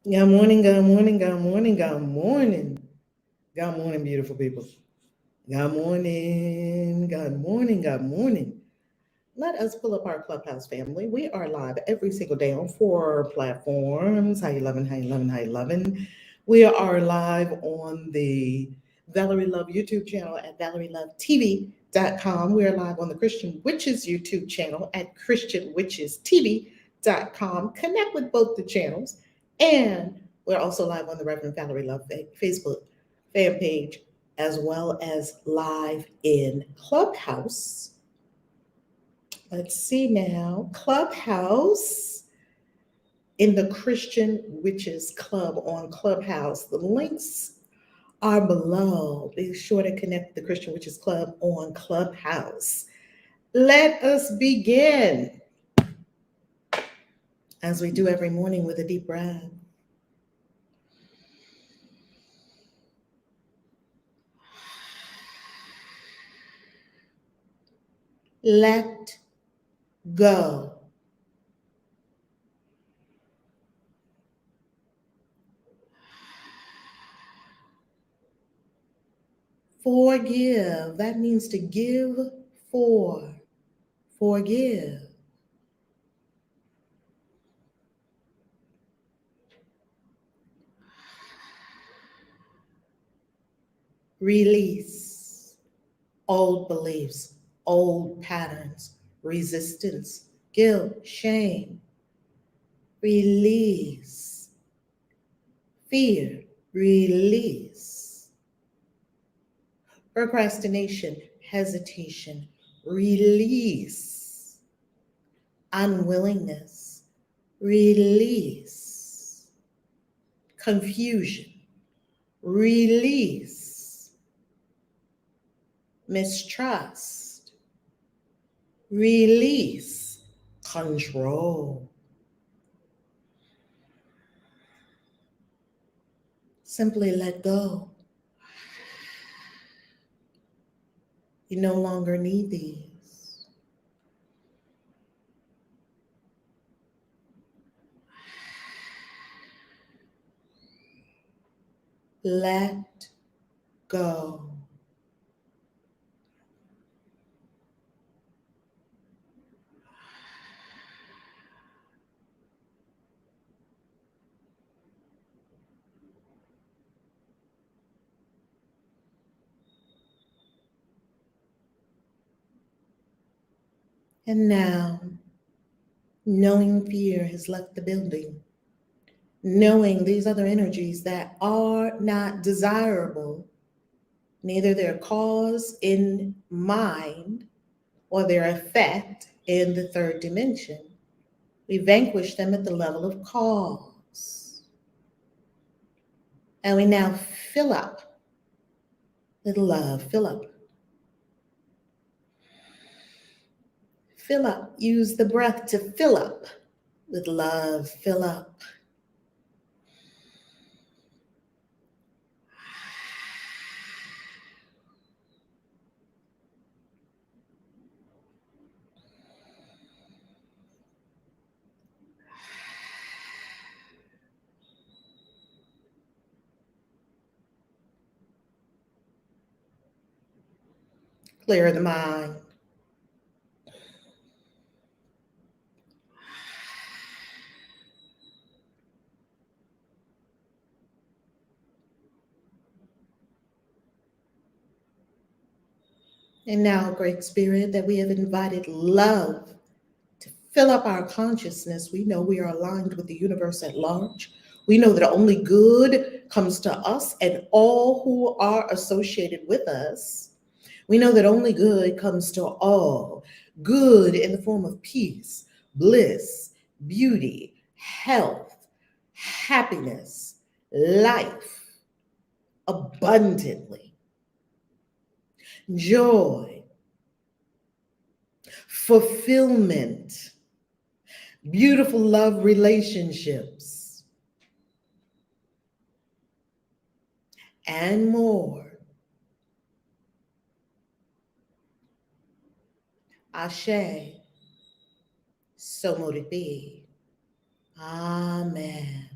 Good morning, good morning, good morning, good morning. Good morning, beautiful people. Good morning, good morning, good morning. Let us pull up our Clubhouse family. We are live every single day on four platforms. How you loving, how you loving, how you loving. We are live on the Valerie Love YouTube channel at ValerieLoveTV.com. We are live on the Christian Witches YouTube channel at ChristianWitchesTV.com. Connect with both the channels. And we're also live on the Reverend Valerie Love Facebook fan page, as well as live in Clubhouse. Let's see now. Clubhouse in the Christian Witches Club on Clubhouse. The links are below. Be sure to connect the Christian Witches Club on Clubhouse. Let us begin, as we do every morning, with a deep breath. Let go. Forgive. That means to give for. Forgive. Release. Old beliefs, old patterns, resistance, guilt, shame. Release. Fear. Release. Procrastination, hesitation. Release. Unwillingness. Release. Confusion. Release. Mistrust. Release. Control. Simply let go. You no longer need these. Let go. And now, knowing fear has left the building, knowing these other energies that are not desirable, neither their cause in mind or their effect in the third dimension, we vanquish them at the level of cause. And we now fill up with love. Fill up. Fill up. Use the breath to fill up with love. Fill up. Clear the mind. And now, Great Spirit, that we have invited love to fill up our consciousness. We know we are aligned with the universe at large. We know that only good comes to us and all who are associated with us. We know that only good comes to all. Good in the form of peace, bliss, beauty, health, happiness, life, abundantly, joy, fulfillment, beautiful love relationships, and more. Ashe, so mote it be. Amen.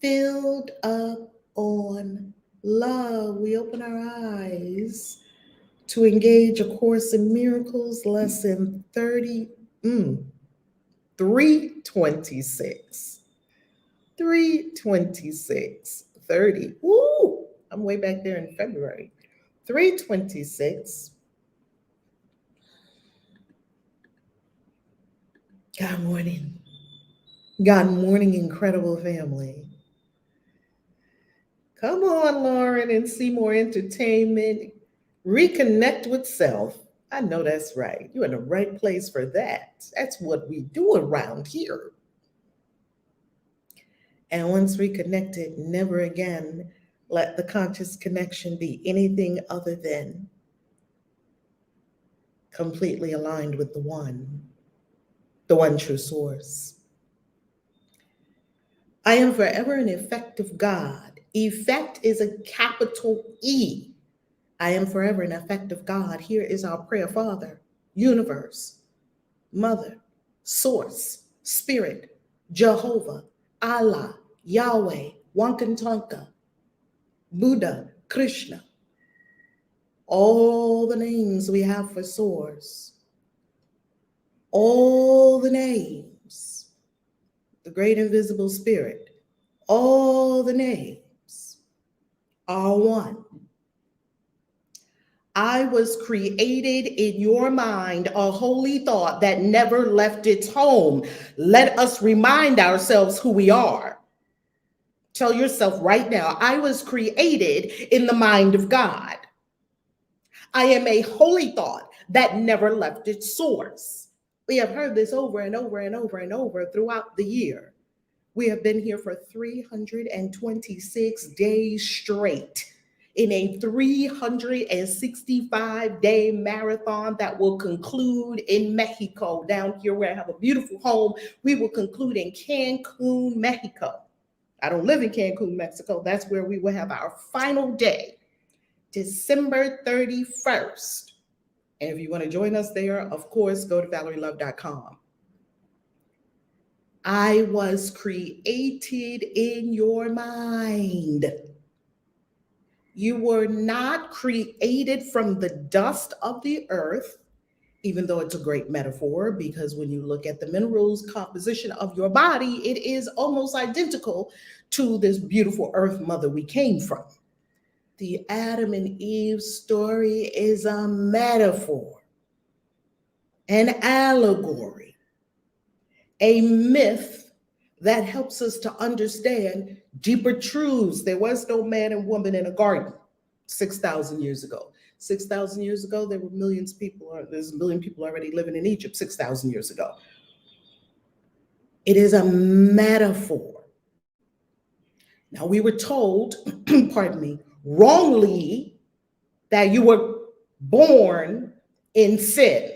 filled up on love. We open our eyes to engage A Course in Miracles, lesson 326. 326, 30. Woo! I'm way back there in February. 326. God morning. God morning, incredible family. Come on, Lauren and Seymour Entertainment. Reconnect with self. I know that's right. You're in the right place for that. That's what we do around here. And once reconnected, never again let the conscious connection be anything other than completely aligned with the one true source. I am forever an effective God. Effect is a capital E. I am forever an effective God. Here is our prayer, Father, universe, Mother, Source, Spirit, Jehovah, Allah, Yahweh, Wankantanka, Buddha, Krishna, all the names we have for Source, all the names, the great invisible Spirit, all the names are one. I was created in your mind, a holy thought that never left its home. Let us remind ourselves who we are. Tell yourself right now, I was created in the mind of God. I am a holy thought that never left its source. We have heard this over and over and over and over throughout the year. We have been here for 326 days straight in a 365-day marathon that will conclude in Mexico. Down here where I have a beautiful home, we will conclude in Cancun, Mexico. I don't live in Cancun, Mexico. That's where we will have our final day, December 31st. And if you want to join us there, of course, go to valerielove.com. I was created in your mind. You were not created from the dust of the earth, even though it's a great metaphor, because when you look at the minerals composition of your body, it is almost identical to this beautiful earth mother we came from. The Adam and Eve story is a metaphor, an allegory, a myth that helps us to understand deeper truths. There was no man and woman in a garden 6,000 years ago. 6,000 years ago, there were millions of people, there's a million people already living in Egypt 6,000 years ago. It is a metaphor. Now, we were told, pardon me, wrongly, that you were born in sin.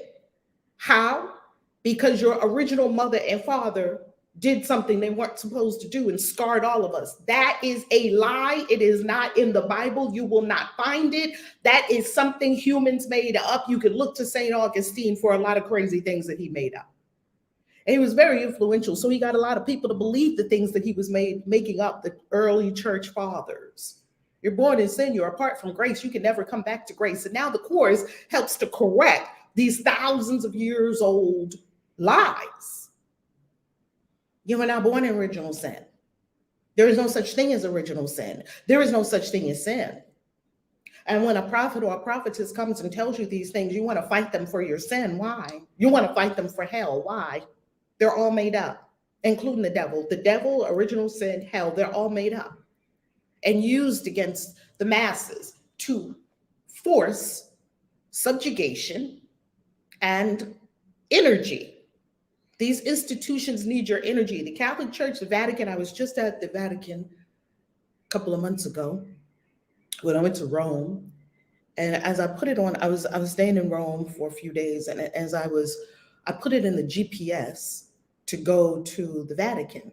How? Because your original mother and father did something they weren't supposed to do and scarred all of us. That is a lie. It is not in the Bible. You will not find it. That is something humans made up. You could look to St. Augustine for a lot of crazy things that he made up. And he was very influential. So he got a lot of people to believe the things that he was making up, the early church fathers. You're born in sin. You're apart from grace. You can never come back to grace. And now the Course helps to correct these thousands of years old lies. You were not born in original sin. There is no such thing as original sin. There is no such thing as sin. And when a prophet or a prophetess comes and tells you these things, you want to fight them for your sin. Why? You want to fight them for hell. Why? They're all made up, including the devil. The devil, original sin, hell, they're all made up and used against the masses to force subjugation and energy. These institutions need your energy. The Catholic Church, the Vatican, I was just at the Vatican a couple of months ago when I went to Rome. And as I put it on, I was staying in Rome for a few days. And as I put it in the GPS to go to the Vatican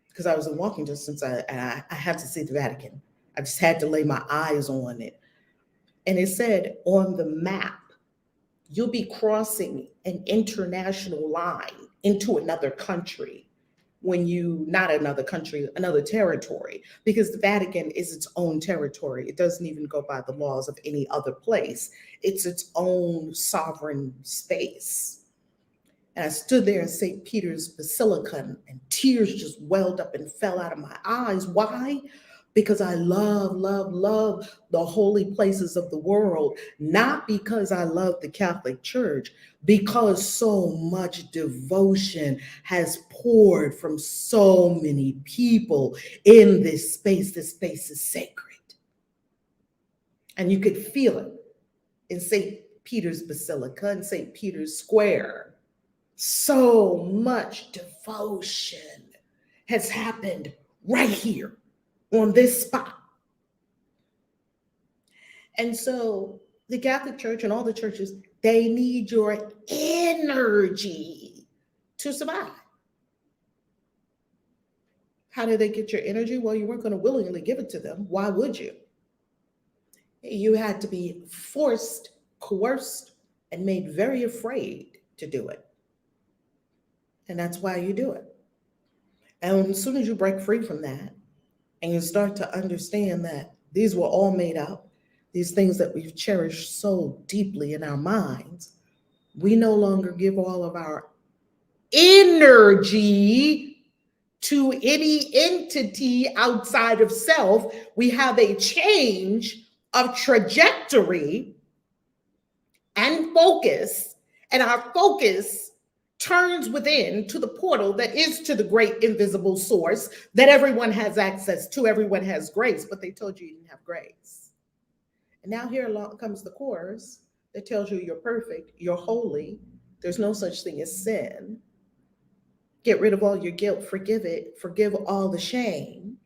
because I was in walking distance. I had to see the Vatican. I just had to lay my eyes on it. And it said on the map, you'll be crossing an international line into another country. when you, not another country, another territory, because the Vatican is its own territory. It doesn't even go by the laws of any other place. It's its own sovereign space. And I stood there in St. Peter's Basilica, and tears just welled up and fell out of my eyes. Why? Because I love the holy places of the world, not because I love the Catholic Church, because so much devotion has poured from so many people in this space. This space is sacred. And you could feel it in St. Peter's Basilica and St. Peter's Square. So much devotion has happened right here on this spot. And so the Catholic Church and all the churches, they need your energy to survive. How did they get your energy? Well, you weren't going to willingly give it to them. Why would you? You had to be forced, coerced, and made very afraid to do it. And that's why you do it. And as soon as you break free from that and you start to understand that these were all made up, these things that we've cherished so deeply in our minds, we no longer give all of our energy to any entity outside of self. We have a change of trajectory and focus, and our focus turns within to the portal that is to the great invisible source that everyone has access to. Everyone has grace, but they told you didn't have grace. And now here along comes the chorus that tells you you're perfect, you're holy, there's no such thing as sin. Get rid of all your guilt, forgive it, forgive all the shame.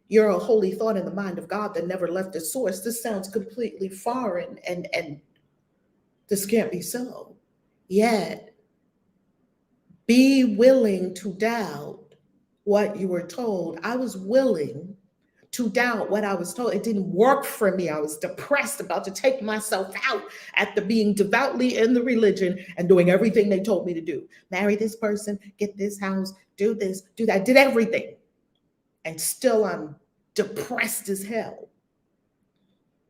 You're a holy thought in the mind of God that never left its source. This sounds completely foreign, and this can't be so. Yet, be willing to doubt what you were told. I was willing to doubt what I was told. It didn't work for me. I was depressed, about to take myself out after being devoutly in the religion and doing everything they told me to do. Marry this person, get this house, do this, do that. I did everything. And still I'm depressed as hell.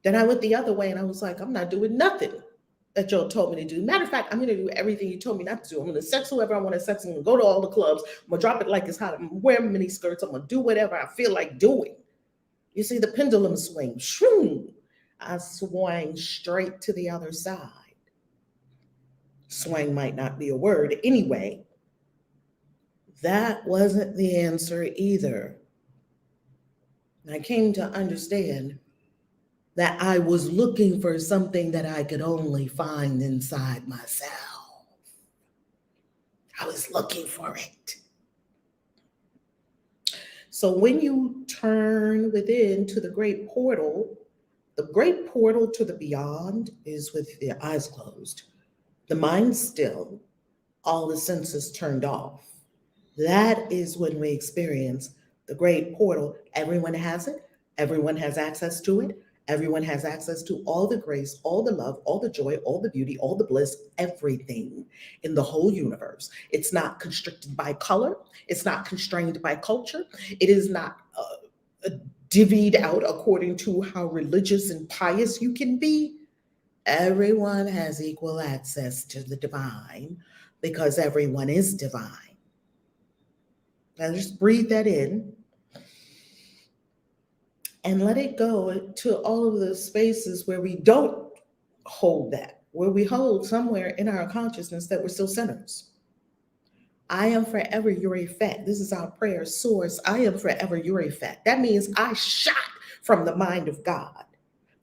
Then I went the other way and I was like, I'm not doing nothing that y'all told me to do. Matter of fact, I'm going to do everything you told me not to do. I'm going to sex whoever I want to sex. I'm going to go to all the clubs. I'm going to drop it like it's hot. I'm going to wear mini skirts. I'm going to do whatever I feel like doing. You see the pendulum swing. Shoo! I swang straight to the other side. Swang might not be a word. Anyway, that wasn't the answer either. And I came to understand that I was looking for something that I could only find inside myself. I was looking for it. So when you turn within to the great portal to the beyond is with the eyes closed, the mind still, all the senses turned off. That is when we experience the great portal. Everyone has it. Everyone has access to it. Everyone has access to all the grace, all the love, all the joy, all the beauty, all the bliss, everything in the whole universe. It's not constricted by color. It's not constrained by culture. It is not divvied out according to how religious and pious you can be. Everyone has equal access to the divine because everyone is divine. Now just breathe that in. And let it go to all of the spaces where we don't hold that, where we hold somewhere in our consciousness that we're still sinners. I am forever your effect. This is our prayer source. I am forever your effect. That means I shot from the mind of God.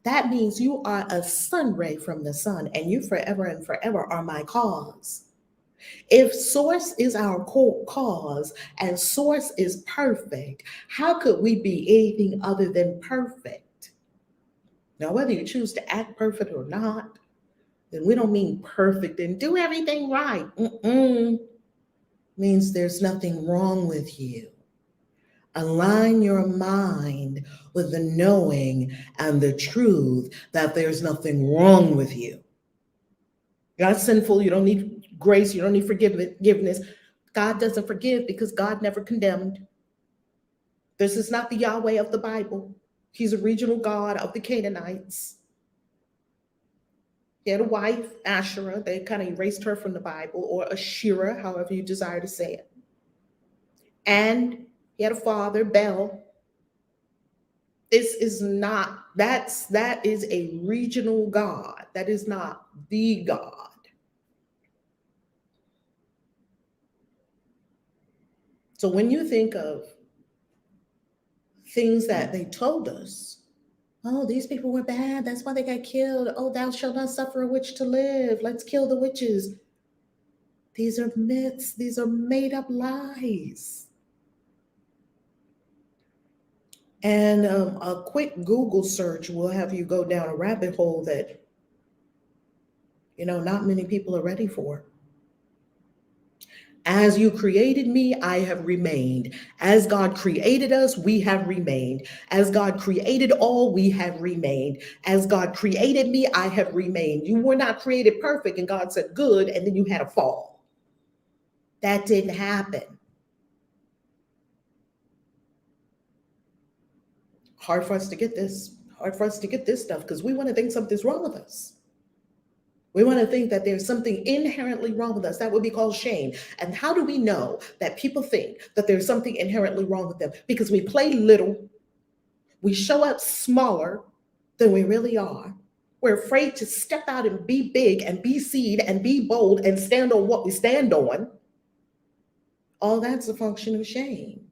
That means you are a sun ray from the sun, and you forever and forever are my cause. If source is our cause and source is perfect, how could we be anything other than perfect? Now, whether you choose to act perfect or not, then we don't mean perfect and do everything right. Means there's nothing wrong with you. Align your mind with the knowing and the truth that there's nothing wrong with you. You're not sinful. You don't need grace. You don't need forgiveness. God doesn't forgive because God never condemned. This is not the Yahweh of the Bible. He's a regional god of the Canaanites. He had a wife, Asherah. They kind of erased her from the Bible, or Asherah, however you desire to say it. And he had a father, Bel. This is not, that is a regional god. That is not the God. So when you think of things that they told us, oh, these people were bad, that's why they got killed. Oh, thou shalt not suffer a witch to live. Let's kill the witches. These are myths. These are made up lies. And a quick Google search will have you go down a rabbit hole that, not many people are ready for. As you created me, I have remained. As God created us, we have remained. As God created all, we have remained. As God created me, I have remained. You were not created perfect, and God said, good, and then you had a fall. That didn't happen. Hard for us to get this. Hard for us to get this stuff because we want to think something's wrong with us. We want to think that there's something inherently wrong with us. That would be called shame. And how do we know that people think that there's something inherently wrong with them? Because we play little. We show up smaller than we really are. We're afraid to step out and be big and be seen and be bold and stand on what we stand on. All that's a function of shame.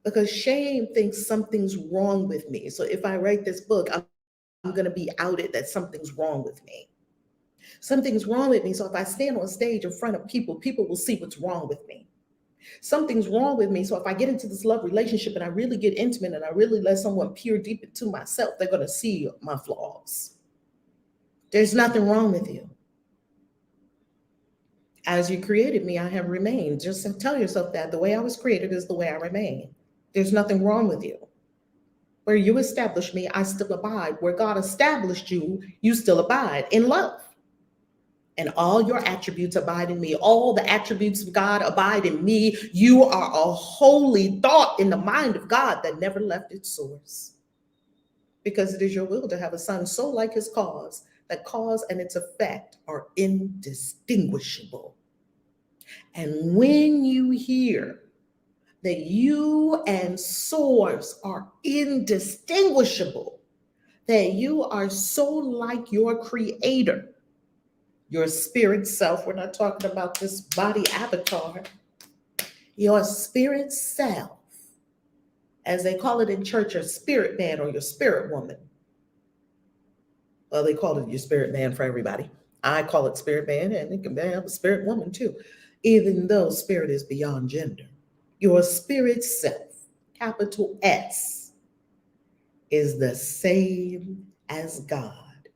Because shame thinks something's wrong with me. So if I write this book, I'm going to be outed that something's wrong with me. Something's wrong with me. So if I stand on stage in front of people, people will see what's wrong with me. Something's wrong with me. So if I get into this love relationship and I really get intimate and I really let someone peer deep into myself, they're going to see my flaws. There's nothing wrong with you. As you created me, I have remained. Just tell yourself that the way I was created is the way I remain. There's nothing wrong with you. Where you established me, I still abide. Where God established you, you still abide in love. And all your attributes abide in me. All the attributes of God abide in me. You are a holy thought in the mind of God that never left its source. Because it is your will to have a son so like his cause, that cause and its effect are indistinguishable. And when you hear that you and source are indistinguishable, that you are so like your creator, your spirit self, we're not talking about this body avatar, your spirit self, as they call it in church, your spirit man or your spirit woman. Well, they call it your spirit man for everybody. I call it spirit man, and it can be a spirit woman too, even though spirit is beyond gender. Your spirit self, capital S, is the same as God.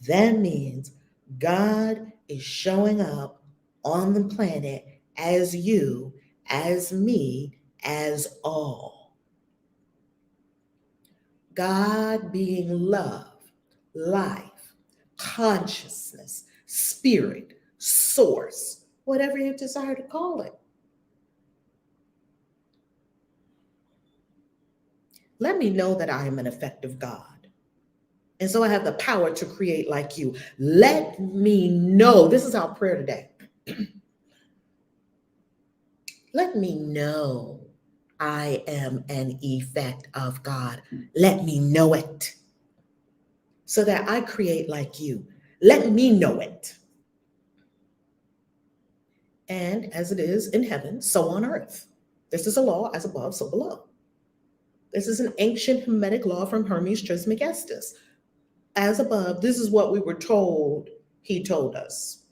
That means God is showing up on the planet as you, as me, as all. God being love, life, consciousness, spirit, source, whatever you desire to call it. Let me know that I am an effective God. And so I have the power to create like you. Let me know. This is our prayer today. Let me know I am an effect of God. Let me know it so that I create like you. Let me know it. And as it is in heaven, so on earth. This is a law as above, so below. This is an ancient Hermetic law from Hermes Trismegistus. As above, this is what we were told he told us.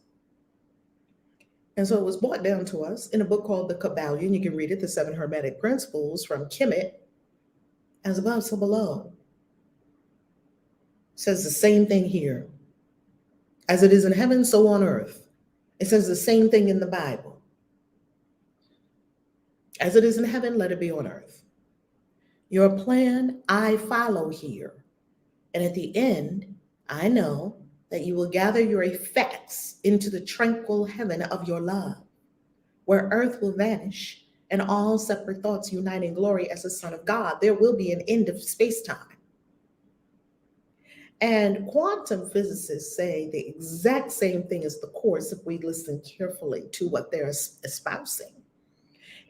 And so it was brought down to us in a book called The Kabbalion. You can read it, The Seven Hermetic Principles from Kemet. As above, so below. It says the same thing here. As it is in heaven, so on earth. It says the same thing in the Bible. As it is in heaven, let it be on earth. Your plan, I follow here. And at the end, I know that you will gather your effects into the tranquil heaven of your love, where earth will vanish and all separate thoughts unite in glory as the Son of God. There will be an end of space-time. And quantum physicists say the exact same thing as the Course if we listen carefully to what they're espousing,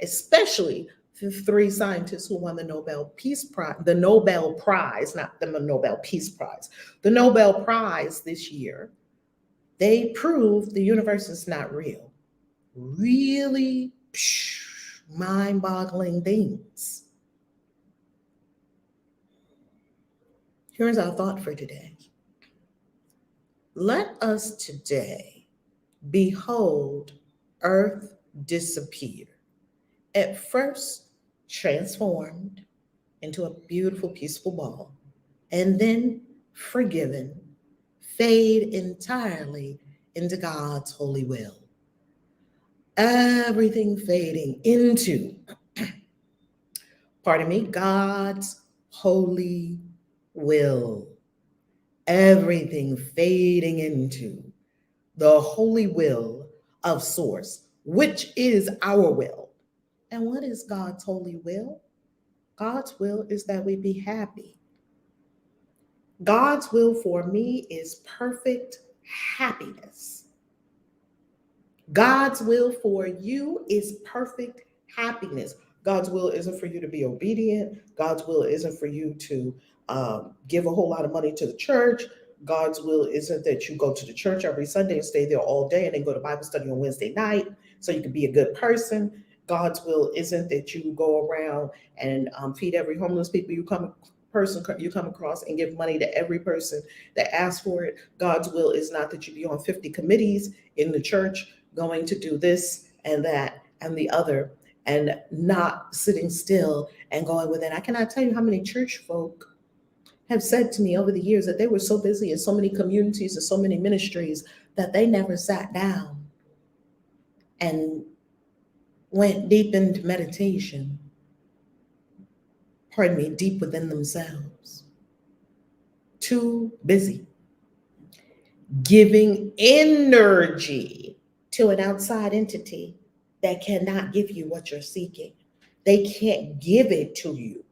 especially the three scientists who won the Nobel Peace Prize, not the Nobel Peace Prize, the Nobel Prize this year. They proved the universe is not real. Really mind-boggling things. Here's our thought for today. Let us today behold earth disappear. At first transformed into a beautiful, peaceful ball, and then forgiven, fade entirely into God's holy will. Everything fading into, God's holy will. Everything fading into the holy will of Source, which is our will. And what is God's holy will? God's will is that we be happy. God's will for me is perfect happiness. God's will for you is perfect happiness. God's will isn't for you to be obedient. God's will isn't for you to give a whole lot of money to the church. God's will isn't that you go to the church every Sunday and stay there all day and then go to Bible study on Wednesday night so you can be a good person. God's will isn't that you go around and feed every homeless people you come across and give money to every person that asks for it. God's will is not that you be on 50 committees in the church going to do this and that and the other and not sitting still and going with it. I cannot tell you how many church folk have said to me over the years that they were so busy in so many communities and so many ministries that they never sat down and went deep into meditation, deep within themselves. Too busy giving energy to an outside entity that cannot give you what you're seeking. They can't give it to you.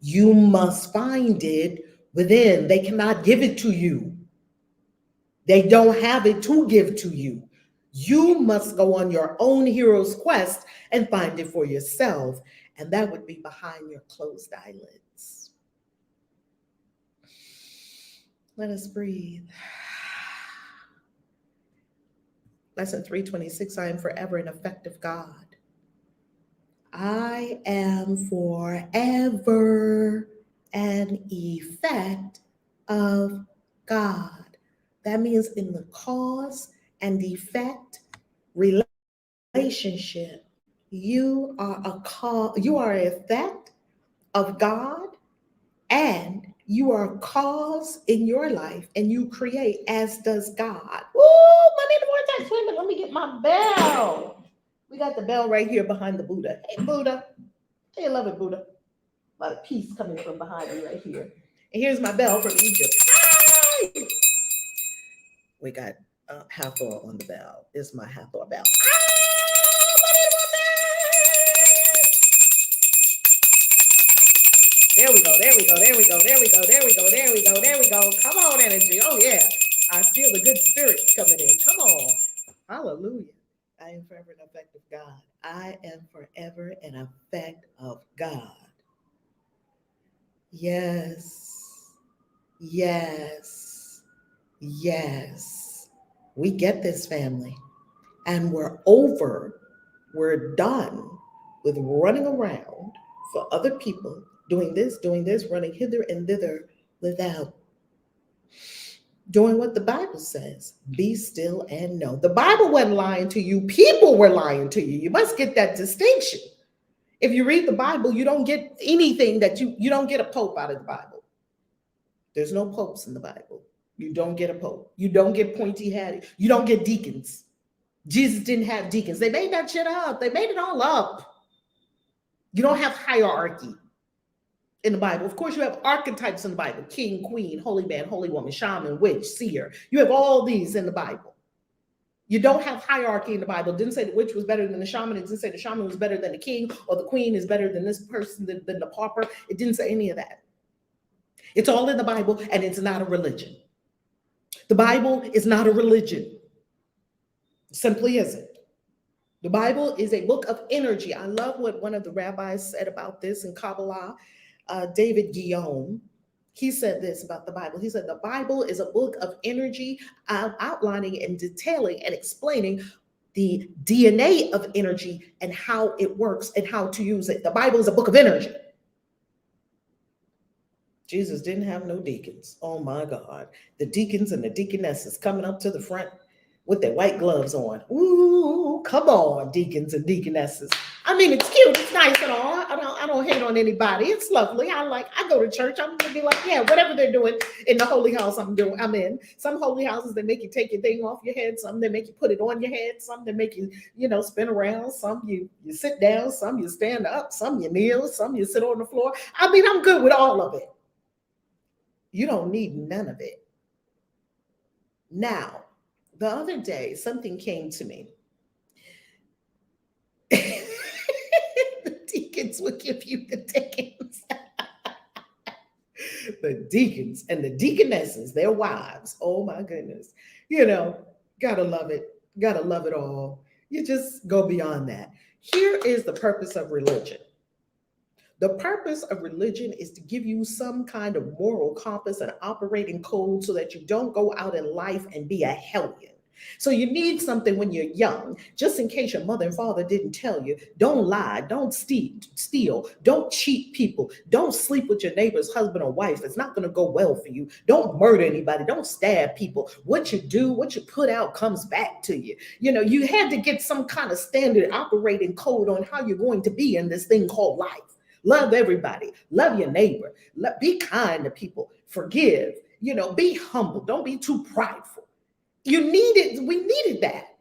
You must find it within. They cannot give it to you. They don't have it to give to you. You must go on your own hero's quest and find it for yourself. And that would be behind your closed eyelids. Let us breathe. Lesson 326, I am forever an effective God. I am forever an effect of God. That means in the cause and effect relationship, you are an effect of God, and you are a cause in your life, and you create as does God. Oh, money in the vortex. Wait a minute, let me get my bell. We got the bell right here behind the Buddha. Hey, Buddha. Hey, love it, Buddha. A lot of peace coming from behind me right here. And here's my bell from Egypt. Hi! We got Hathor on the bell. It's my Hathor bell. There we go, there we go, there we go, there we go, there we go, there we go, there we go. Come on, energy. Oh, yeah. I feel the good spirits coming in. Come on. Hallelujah. I am forever an effect of God. I am forever an effect of God. Yes. Yes. Yes. We get this, family. And we're done with running around for other people, doing this, running hither and thither without doing what the Bible says. Be still and know. The Bible wasn't lying to you. People were lying to you. You must get that distinction. If you read the Bible, you don't get anything that you don't get a pope out of the Bible. There's no popes in the Bible. You don't get a pope. You don't get pointy-headed. You don't get deacons. Jesus didn't have deacons. They made that shit up. They made it all up. You don't have hierarchy in the Bible. Of course, you have archetypes in the Bible: king, queen, holy man, holy woman, shaman, witch, seer. You have all these in the Bible. You don't have hierarchy in the Bible. It didn't say the witch was better than the shaman. It didn't say the shaman was better than the king, or the queen is better than this person, than the pauper. It didn't say any of that. It's all in the Bible, and it's not a religion. The Bible is not a religion. It simply isn't. The Bible is a book of energy. I love what one of the rabbis said about this in Kabbalah, David Guillaume. He said this about the Bible. He said, the Bible is a book of energy, outlining and detailing and explaining the DNA of energy and how it works and how to use it. The Bible is a book of energy. Jesus didn't have no deacons. Oh my God. The deacons and the deaconesses coming up to the front with their white gloves on. Ooh, come on, deacons and deaconesses. I mean, it's cute, it's nice and all. I don't hate on anybody. It's lovely. I go to church. I'm gonna be like, yeah, whatever they're doing in the holy house, I'm in. Some holy houses, they make you take your thing off your head. Some they make you put it on your head. Some they make you, spin around. Some you sit down. Some you stand up. Some you kneel. Some you sit on the floor. I mean, I'm good with all of it. You don't need none of it. Now, the other day, something came to me. The deacons will give you the tickets. The deacons and the deaconesses, their wives. Oh my goodness. Gotta love it. Gotta love it all. You just go beyond that. Here is the purpose of religion. The purpose of religion is to give you some kind of moral compass and operating code so that you don't go out in life and be a hellion. So you need something when you're young, just in case your mother and father didn't tell you. Don't lie, don't steal, don't cheat people, don't sleep with your neighbor's husband or wife. It's not going to go well for you. Don't murder anybody, don't stab people. What you do, what you put out comes back to you. You had to get some kind of standard operating code on how you're going to be in this thing called life. Love everybody, love your neighbor, be kind to people, forgive, be humble, don't be too prideful. We needed that.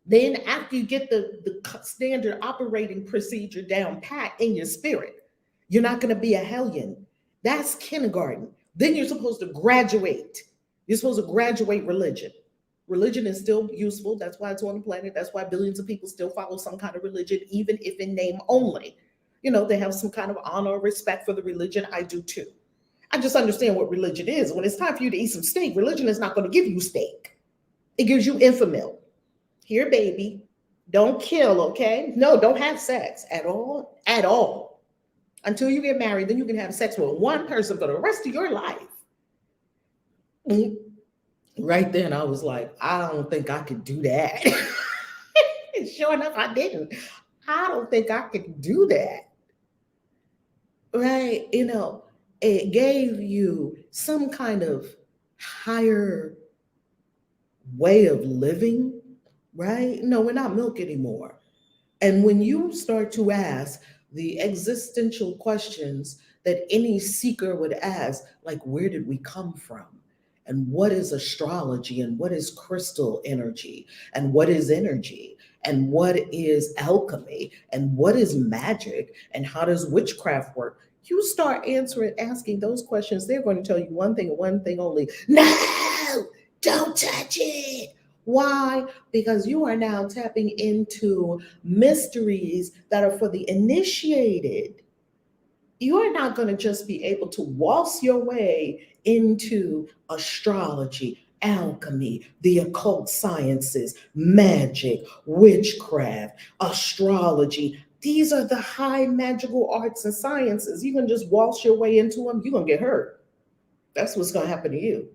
Then after you get the standard operating procedure down pat in your spirit, you're not going to be a hellion. That's kindergarten. Then you're supposed to graduate. You're supposed to graduate religion. Religion is still useful. That's why it's on the planet. That's why billions of people still follow some kind of religion, even if in name only. They have some kind of honor or respect for the religion. I do too. I just understand what religion is. When it's time for you to eat some steak, religion is not going to give you steak. It gives you infamil. Here, baby, don't kill, okay? No, don't have sex at all. Until you get married, then you can have sex with one person for the rest of your life. Right then, I was like, I don't think I could do that. Sure enough, I didn't. I don't think I could do that. Right? It gave you some kind of higher way of living, right? No, we're not milk anymore. And when you start to ask the existential questions that any seeker would ask, like, where did we come from? And what is astrology? And what is crystal energy? And what is energy? And what is alchemy? And what is magic? And how does witchcraft work? You start asking those questions, they're going to tell you one thing and one thing only. No, don't touch it. Why? Because you are now tapping into mysteries that are for the initiated. You are not going to just be able to waltz your way into astrology, alchemy, the occult sciences, magic, witchcraft, astrology. These are the high magical arts and sciences. You can just waltz your way into them, you're going to get hurt. That's what's going to happen to you.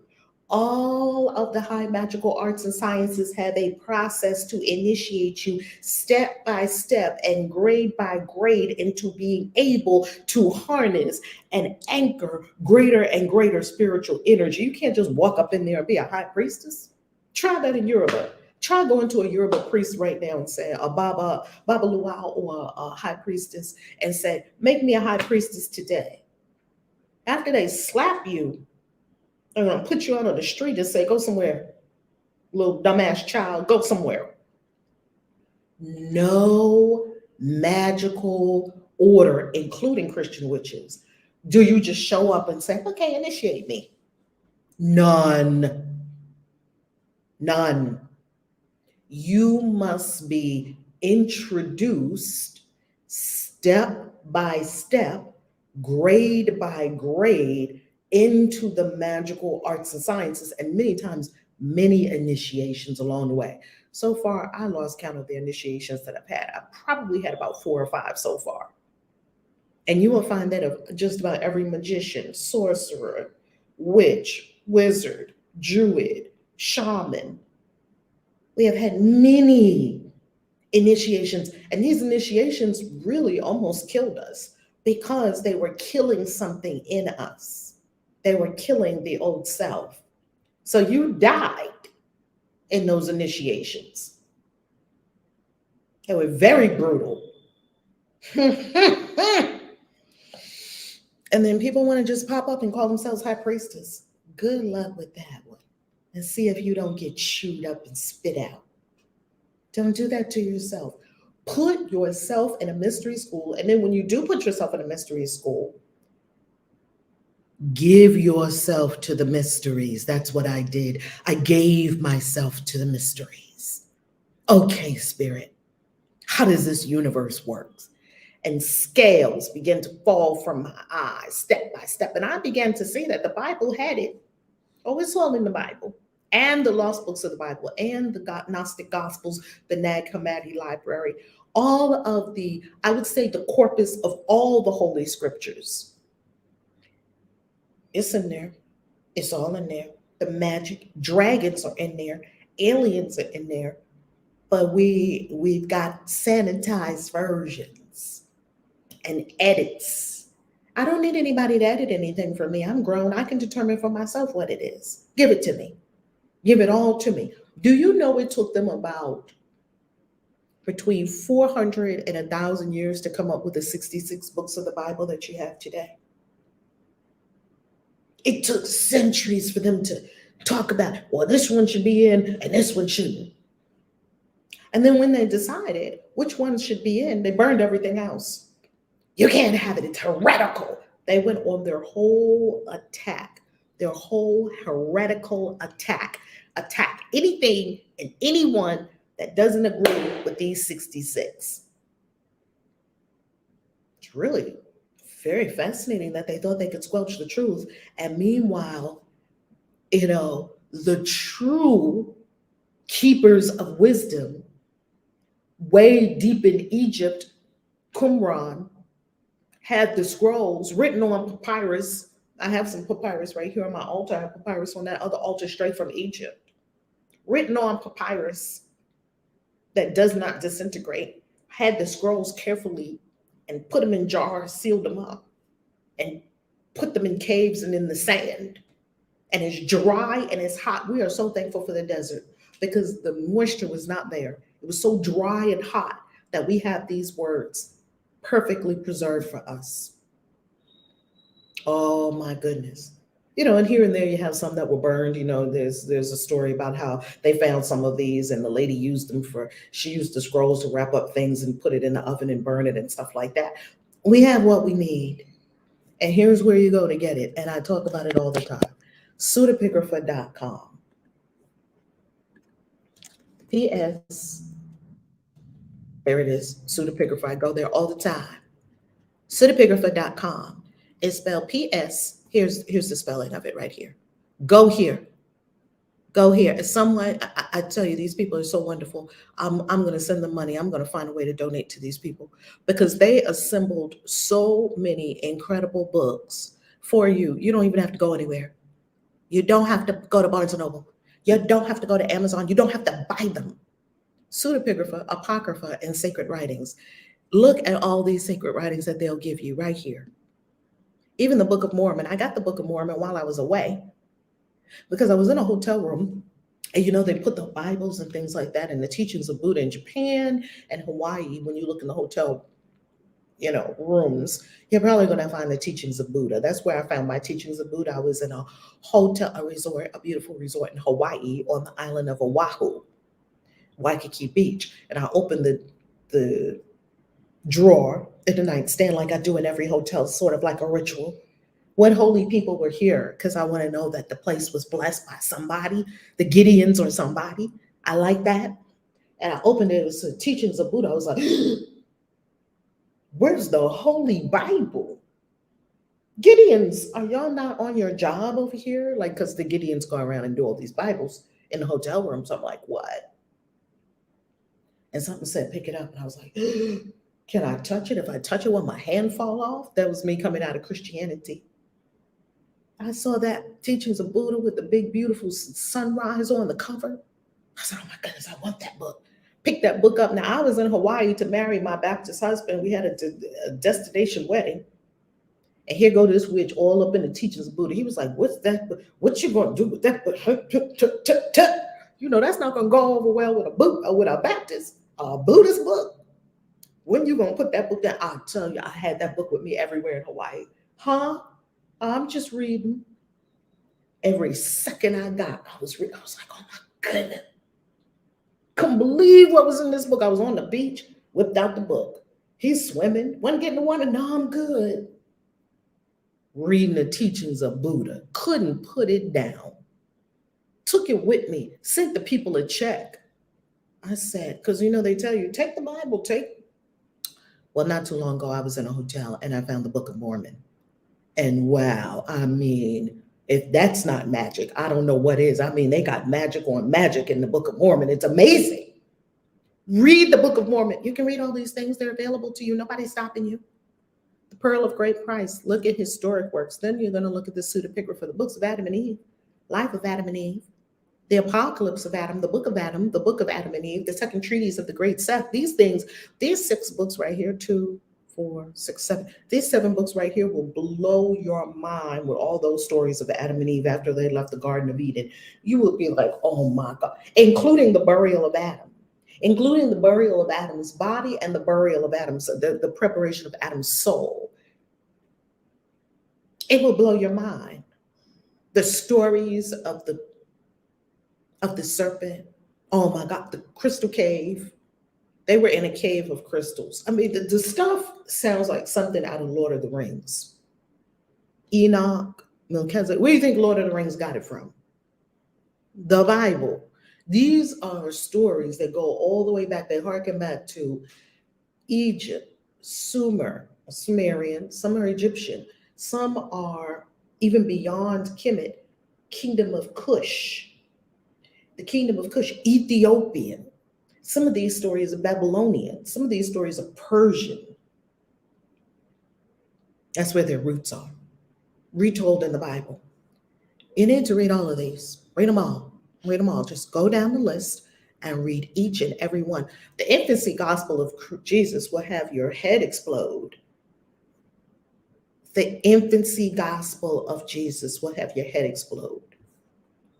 All of the high magical arts and sciences have a process to initiate you step by step and grade by grade into being able to harness and anchor greater and greater spiritual energy. You can't just walk up in there and be a high priestess. Try that in Yoruba. Try going to a Yoruba priest right now and say a Baba Luau or a high priestess and say, make me a high priestess today. After they slap you, I'm going to put you out on the street and say, go somewhere, little dumbass child, go somewhere. No magical order, including Christian witches. Do you just show up and say, okay, initiate me? None. You must be introduced step by step, grade by grade, into the magical arts and sciences, and many times, many initiations along the way. So far, I lost count of the initiations that I've had. I probably had about 4 or 5 so far. And you will find that of just about every magician, sorcerer, witch, wizard, druid, shaman. We have had many initiations, and these initiations really almost killed us because they were killing something in us. They were killing the old self. So you died in those initiations. They were very brutal. And then people want to just pop up and call themselves high priestess. Good luck with that one. And see if you don't get chewed up and spit out. Don't do that to yourself. Put yourself in a mystery school. And then when you do put yourself in a mystery school, give yourself to the mysteries. That's what I did. I gave myself to the mysteries. Okay, Spirit, how does this universe work? And scales began to fall from my eyes step by step. And I began to see that the Bible had it. Oh, it's all in the Bible. And the lost books of the Bible, and the Gnostic Gospels, the Nag Hammadi Library, all of the, I would say, the corpus of all the Holy Scriptures. It's in there. It's all in there. The magic dragons are in there. Aliens are in there. But we've got sanitized versions and edits. I don't need anybody to edit anything for me. I'm grown. I can determine for myself what it is. Give it to me. Give it all to me. Do you know it took them about between 400 and 1,000 years to come up with the 66 books of the Bible that you have today? It took centuries for them to talk about, well, this one should be in and this one shouldn't. And then when they decided which one should be in, they burned everything else. You can't have it. It's heretical. They went on their whole attack, their whole heretical attack. Attack anything and anyone that doesn't agree with these 66. It's really very fascinating that they thought they could squelch the truth. And meanwhile, the true keepers of wisdom, way deep in Egypt, Qumran, had the scrolls written on papyrus. I have some papyrus right here on my altar. I have papyrus on that other altar straight from Egypt. Written on papyrus that does not disintegrate. Had the scrolls carefully and put them in jars, sealed them up, and put them in caves and in the sand. And it's dry and it's hot. We are so thankful for the desert because the moisture was not there. It was so dry and hot that we have these words perfectly preserved for us. Oh my goodness. And here and there you have some that were burned. There's a story about how they found some of these and the lady used she used the scrolls to wrap up things and put it in the oven and burn it and stuff like that. We have what we need. And here's where you go to get it. And I talk about it all the time. Pseudepigrapha.com. P.S. There it is, pseudepigrapha. I go there all the time. Pseudepigrapha.com is spelled P.S. Here's the spelling of it right here. Go here. Go here. As someone, I tell you, these people are so wonderful. I'm going to send them money. I'm going to find a way to donate to these people because they assembled so many incredible books for you. You don't even have to go anywhere. You don't have to go to Barnes & Noble. You don't have to go to Amazon. You don't have to buy them. Pseudepigrapha, Apocrypha, and Sacred Writings. Look at all these sacred writings that they'll give you right here. Even the Book of Mormon. I got the Book of Mormon while I was away because I was in a hotel room and they put the Bibles and things like that and the teachings of Buddha in Japan and Hawaii. When you look in the hotel, rooms, you're probably going to find the teachings of Buddha. That's where I found my teachings of Buddha. I was in a hotel, a beautiful resort in Hawaii on the island of Oahu, Waikiki Beach. And I opened the drawer in the nightstand like I do in every hotel, sort of like a ritual. What holy people were here? Because I want to know that the place was blessed by somebody, the Gideons or somebody. I like that. and I opened it. It was the Teachings of Buddha. I was like, where's the Holy Bible? Gideons, are y'all not on your job over here? Like, because the Gideons go around and do all these Bibles in the hotel room. So I'm like, what? And something said, pick it up. And I was like, can I touch it? If I touch it, will my hand fall off? That was me coming out of Christianity. I saw that Teachings of Buddha with the big, beautiful sunrise on the cover. I said, oh my goodness, I want that book. Pick that book up. Now, I was in Hawaii to marry my Baptist husband. We had a destination wedding. And here go this witch all up in the Teachings of Buddha. He was like, what's that? What you going to do with that book? You know, that's not going to go over well with a book or with a Baptist, a Buddhist book. When you going to put that book down? I'll tell you, I had that book with me everywhere in Hawaii. Huh? I'm just reading. Every second I got, I was reading. I was like, oh my goodness. Couldn't believe what was in this book. I was on the beach, whipped out the book. He's swimming, wasn't getting the water. No, I'm good. Reading the Teachings of Buddha. Couldn't put it down. Took it with me. Sent the people a check. I said, because you know they tell you, take the Bible, Well, not too long ago, I was in a hotel and I found the Book of Mormon. And wow, I mean, if that's not magic, I don't know what is. I mean, they got magic on magic in the Book of Mormon. It's amazing. Read the Book of Mormon. You can read all these things. They're available to you. Nobody's stopping you. The Pearl of Great Price. Look at historic works. Then you're going to look at the pseudepigrapha, the books of Adam and Eve, Life of Adam and Eve, the Apocalypse of Adam, the Book of Adam, the Book of Adam and Eve, the Second Treatise of the Great Seth. These things, these 6 books right here, 2, 4, 6, 7. These 7 books right here will blow your mind with all those stories of Adam and Eve after they left the Garden of Eden. You will be like, oh my God, including the burial of Adam, including the burial of Adam's body and the burial of Adam's, the preparation of Adam's soul. It will blow your mind. The stories of the serpent. Oh my God, the crystal cave. They were in a cave of crystals. I mean, the stuff sounds like something out of Lord of the Rings. Enoch, Melchizedek. Where do you think Lord of the Rings got it from? The Bible. These are stories that go all the way back. They harken back to Egypt, Sumerian, some are Egyptian, some are even beyond Kemet, Kingdom of Cush. The Kingdom of Cush, Ethiopian. Some of these stories are Babylonian. Some of these stories are Persian. That's where their roots are, retold in the Bible. You need to read all of these. Read them all. Read them all. Just go down the list and read each and every one. The infancy gospel of Jesus will have your head explode. The infancy gospel of Jesus will have your head explode.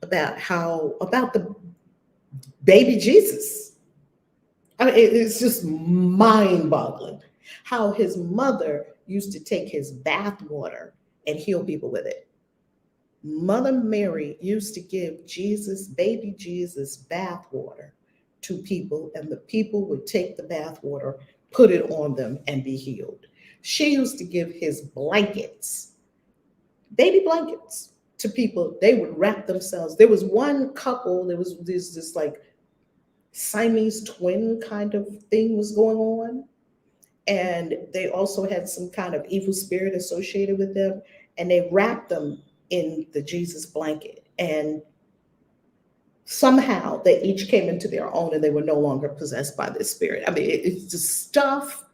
About the baby Jesus. I mean, it's just mind-boggling how his mother used to take his bath water and heal people with it. Mother Mary used to give Jesus, baby Jesus, bath water to people, and the people would take the bath water, put it on them, and be healed. She used to give his blankets, baby blankets, to people. They would wrap themselves. There was one couple, there was this like Siamese twin kind of thing was going on. And they also had some kind of evil spirit associated with them. And they wrapped them in the Jesus blanket. And somehow they each came into their own and they were no longer possessed by this spirit. I mean, it's the stuff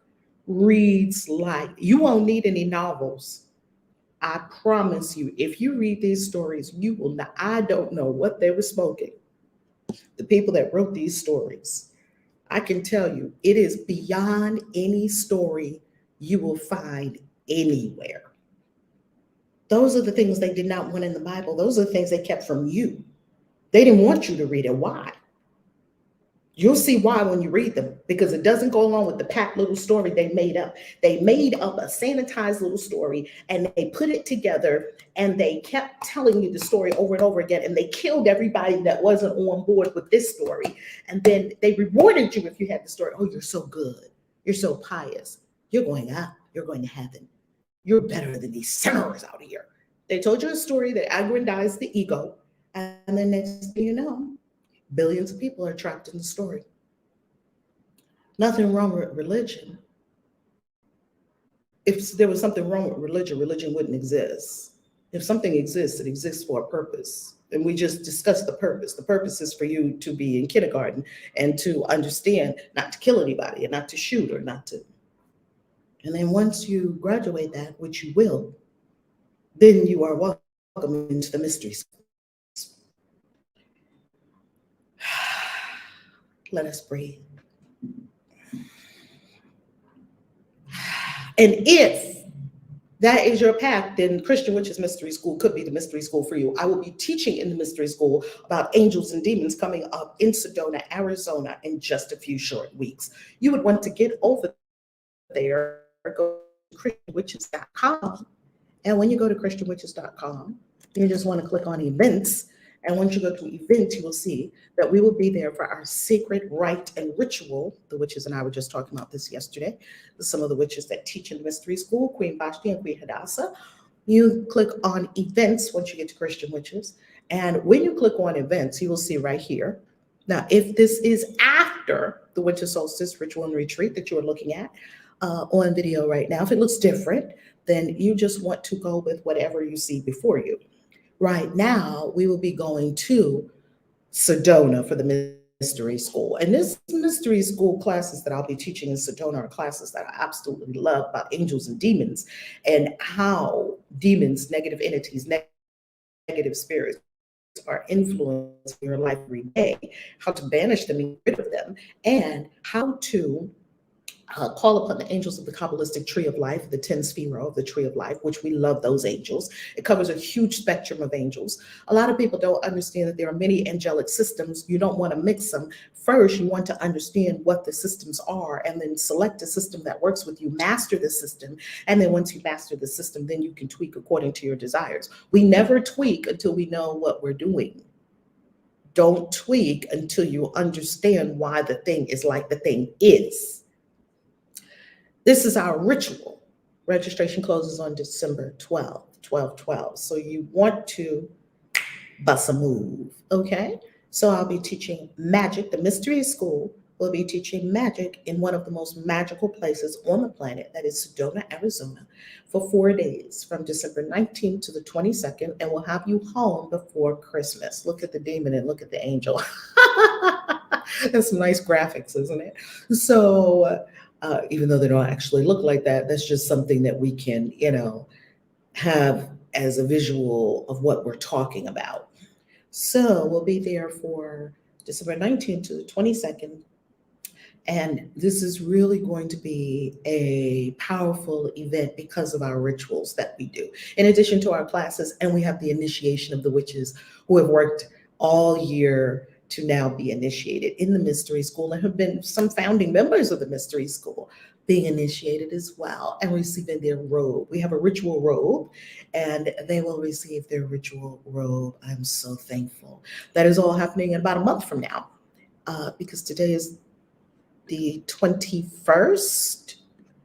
reads like, you won't need any novels. I promise you, if you read these stories, you will not. I don't know what they were smoking. The people that wrote these stories, I can tell you, it is beyond any story you will find anywhere. Those are the things they did not want in the Bible. Those are the things they kept from you. They didn't want you to read it. Why? You'll see why when you read them, because it doesn't go along with the packed little story they made up. They made up a sanitized little story and they put it together and they kept telling you the story over and over again. And they killed everybody that wasn't on board with this story. And then they rewarded you if you had the story. Oh, you're so good. You're so pious. You're going up. You're going to heaven. You're better than these sinners out here. They told you a story that aggrandized the ego. And then next thing you know, billions of people are trapped in the story. Nothing wrong with religion. If there was something wrong with religion, religion wouldn't exist. If something exists, it exists for a purpose. And we just discussed the purpose. The purpose is for you to be in kindergarten and to understand not to kill anybody and not to shoot or not to. And then once you graduate that, which you will, then you are welcome into the mystery school. Let us breathe. And if that is your path, then Christian Witches Mystery School could be the mystery school for you. I will be teaching in the mystery school about angels and demons coming up in Sedona, Arizona in just a few short weeks. You would want to get over there, go to christianwitches.com. And when you go to christianwitches.com, you just want to click on events. And once you go to events, you will see that we will be there for our sacred rite and ritual. The witches and I were just talking about this yesterday. Some of the witches that teach in the mystery school, Queen Vashti and Queen Hadassah. You click on events once you get to Christian Witches. And when you click on events, you will see right here. Now, if this is after the winter solstice ritual and retreat that you are looking at on video right now, if it looks different, then you just want to go with whatever you see before you. Right now, we will be going to Sedona for the mystery school. And this mystery school classes that I'll be teaching in Sedona are classes that I absolutely love about angels and demons and how demons, negative entities, negative spirits are influencing your life every day, how to banish them and get rid of them, and how to call upon the angels of the Kabbalistic tree of life, the 10 Sphero of the tree of life, which we love those angels. It covers a huge spectrum of angels. A lot of people don't understand that there are many angelic systems. You don't want to mix them. First, you want to understand what the systems are and then select a system that works with you, master the system. And then once you master the system, then you can tweak according to your desires. We never tweak until we know what we're doing. Don't tweak until you understand why the thing is like the thing is. This is our ritual. Registration closes on December 12th, 12/12. So you want to bust a move, okay? So I'll be teaching magic. The mystery school will be teaching magic in one of the most magical places on the planet, that is Sedona, Arizona, for 4 days from December 19th to the 22nd, and we'll have you home before Christmas. Look at the demon and look at the angel. That's some nice graphics, isn't it? So even though they don't actually look like that, that's just something that we can, have as a visual of what we're talking about. So we'll be there for December 19th to the 22nd. And this is really going to be a powerful event because of our rituals that we do. In addition to our classes, and we have the initiation of the witches who have worked all year to now be initiated in the mystery school and have been some founding members of the mystery school being initiated as well and receiving their robe. We have a ritual robe and they will receive their ritual robe. I'm so thankful. That is all happening in about a month from now because today is the 21st.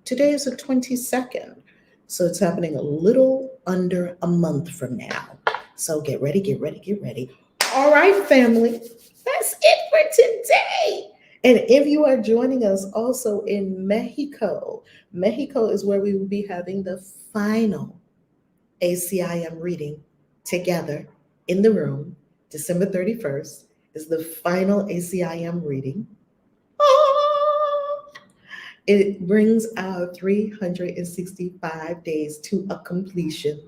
Today is the 22nd. So it's happening a little under a month from now. So get ready, get ready, get ready. All right, family. That's it for today. And if you are joining us also in Mexico, Mexico is where we will be having the final ACIM reading together in the room. December 31st is the final ACIM reading. It brings our 365 days to a completion.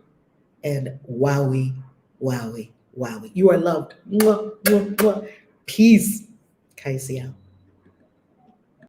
And wowie, wowie, wowie. You are loved. Mwah, mwah, mwah. Peace. Kaisia.